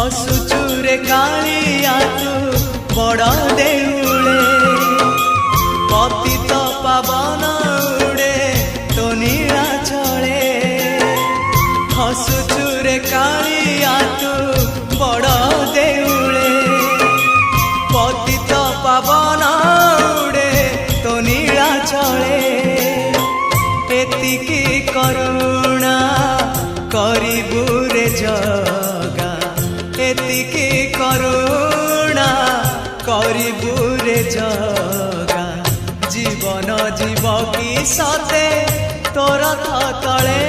हसुचुरे कालिया तू बड़ देउले पतित पावन उड़े तो नीला चले हसुचुरे कालिया तू बड़ देउले पतित पावन उड़े तो नीला चले एतिकी करुणा करिबु रे जगा एतिकी करुणा करिबु रे जगा जीवन जीव की सते तोर तले